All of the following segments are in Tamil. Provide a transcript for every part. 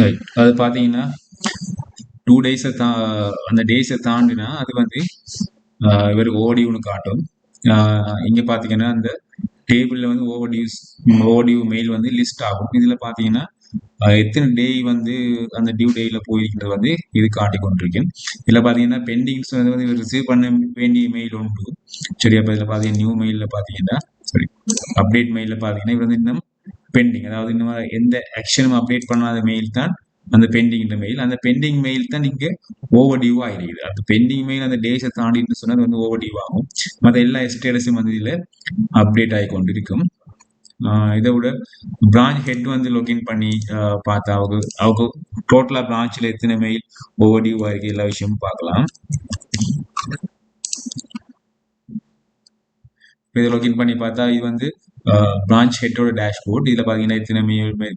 ரைட். அது பார்த்தீங்கன்னா 2 டேஸ அந்த டேஸ தாண்டினா அது வந்து இவருக்கு ஓவர்டியூன்னு காட்டும். இங்க பார்த்தீங்கன்னா, அந்த டேபிள்ல வந்து ஓவர்டியூ மெயில் வந்து லிஸ்ட் ஆகும். இதுல பார்த்தீங்கன்னா, எத்தன டே வந்து அந்த டியூ டேட்ல போயிருக்கிறது வந்து இது காட்டிக் கொண்டிருக்கும். இதுல பார்த்தீங்கன்னா, பெண்டிங்ஸ் வந்து இவர் ரிசீவ் பண்ண வேண்டிய மெயில் உண்டு. சரி, அப்ப இதுல பார்த்தீங்கன்னா, நியூ மெயில்ல பார்த்தீங்கன்னா சாரி அப்டேட் மெயில்ல பார்த்தீங்கன்னா, இவர் வந்து இன்னும் பெண்டிங், அதாவது இன்னும் எந்த ஆக்ஷனும் அப்டேட் பண்ணாத மெயில் தான் அந்த பெண்டிங் மெயில். அந்த பெண்டிங் மெயில் தான் இங்க ஓவர் டியூ ஆகிருக்குது. அந்த பெண்டிங் மெயில் அந்த டேஸை தாண்டிட்டு சொன்னா அது வந்து ஓவர் டியூ ஆகும். மற்ற எல்லா ஸ்டேட்டஸும் வந்து இதுல அப்டேட் ஆகி கொண்டிருக்கும். இதை விட பிரான்ச் ஹெட் வந்து லொகின் பண்ணி பார்த்தா அவங்க டோட்டலா பிரான்ச்ல எத்தனை மெயில் ஓவர் டியூ ஆகிருக்கு எல்லா விஷயமும் பார்க்கலாம். இதை லொகின் பண்ணி பார்த்தா இது வந்து பிரான்ச் ஹெட்டோட டேஷ்போர்ட். இதில் பார்த்தீங்கன்னா எத்தனை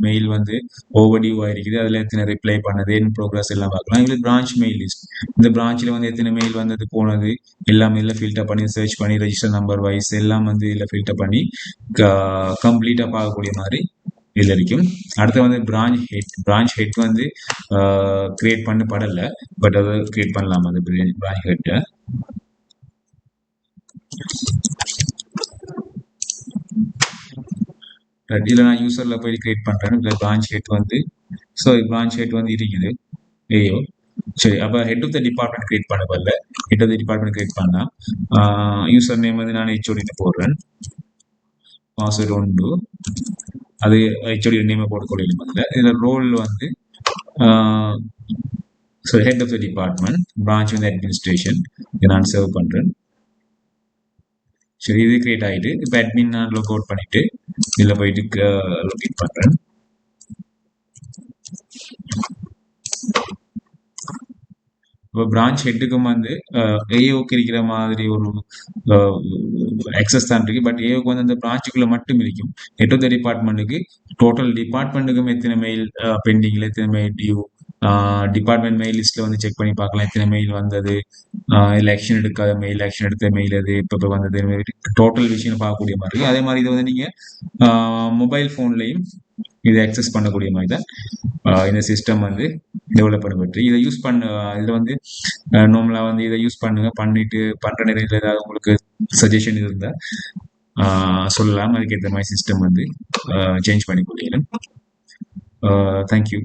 மெயில் வந்து ஓவர் டியூ ஆயிருக்குது, அதில் எத்தனை ரிப்ளை பண்ணது, இன் ப்ரோக்ரஸ் எல்லாம் பார்க்கலாம். இது பிரான்ச் மெயில் லிஸ்ட். இந்த பிரான்ச்சில் வந்து எத்தனை மெயில் வந்தது போனது எல்லாமே இதில் ஃபில்டர் பண்ணி சர்ச் பண்ணி ரெஜிஸ்டர் நம்பர் வைஸ் எல்லாம் வந்து இதில் ஃபில்டர் பண்ணி கம்ப்ளீட்டாக பார்க்கக்கூடிய மாதிரி இதில் இருக்கும். அடுத்து வந்து பிரான்ச் ஹெட் வந்து கிரியேட் பண்ணப்படலை, பட் அதை கிரியேட் பண்ணலாம். அது பிரான்ச் ஹெட்டை இதில் நான் யூசரில் போய் கிரியேட் பண்ணுறேன். இதில் பிரான்ச் ஹெட் வந்து பிரான்ச் ஹெட் வந்து இருக்குது ஏயோ. சரி, அப்போ head of the department create பண்ண வரல. Head of the department create பண்ணா யூசர் நேம் வந்து நான் ஹெச்ஓடி போடுறேன். பாஸ்வேர்டு உண்டு, அது ஹெச்ஓடி நேமை போடக்கூடிய முதல்ல. இதில் ரோல் வந்து head of the department, branch வந்து அட்மினிஸ்ட்ரேஷன், இதை நான் சர்வ் பண்ணுறேன். சரி, இது கிரியேட் ஆகிட்டு இப்போ அட்மின் நான் லாக் அவுட் பண்ணிட்டு இதில் போயிட்டு லொகின் பண்ணுறேன். இப்போ பிரான்ச் ஹெட்டுக்கும் வந்து ஏஓக்கு இருக்கிற மாதிரி ஒரு ஆக்சஸ் தான் இருக்கு. பட் ஏஓக்கு வந்து அந்த பிரான்ச்சுக்குள்ள மட்டும் இருக்கும். ஹெட் ஆஃப் த டிபார்ட்மெண்ட்டுக்கு டோட்டல் டிபார்ட்மெண்ட்டுக்கும் எத்தனை மெயில் பெண்டிங்ல, எத்தனை மெயில் டியூ, டிபார்ட்மெண்ட் மெயில் லிஸ்ட்ல வந்து செக் பண்ணி பார்க்கலாம் எத்தனை மெயில் வந்தது, இல்லை ஆக்ஷன் எடுக்காத மெயில், ஆக்ஷன் எடுத்த மெயில் அது இப்போ வந்தது, டோட்டல் விஷயம் பார்க்கக்கூடிய மாதிரி. அதே மாதிரி இதை வந்து நீங்க மொபைல் ஃபோன்லையும் இதை ஆக்சஸ் பண்ணக்கூடிய மாதிரி தான் இந்த சிஸ்டம் வந்து டெவலப் பண்ணப்பட்டு இதை யூஸ் பண்ண. இதில் வந்து நார்மலா வந்து இதை யூஸ் பண்ணிட்டு பண்ற நேரத்தில் ஏதாவது உங்களுக்கு சஜஷன் இருந்தால் சொல்லலாம். அதுக்கேற்ற மாதிரி சிஸ்டம் வந்து சேஞ்ச் பண்ணி கொடுக்கிறேன். தேங்க்யூ.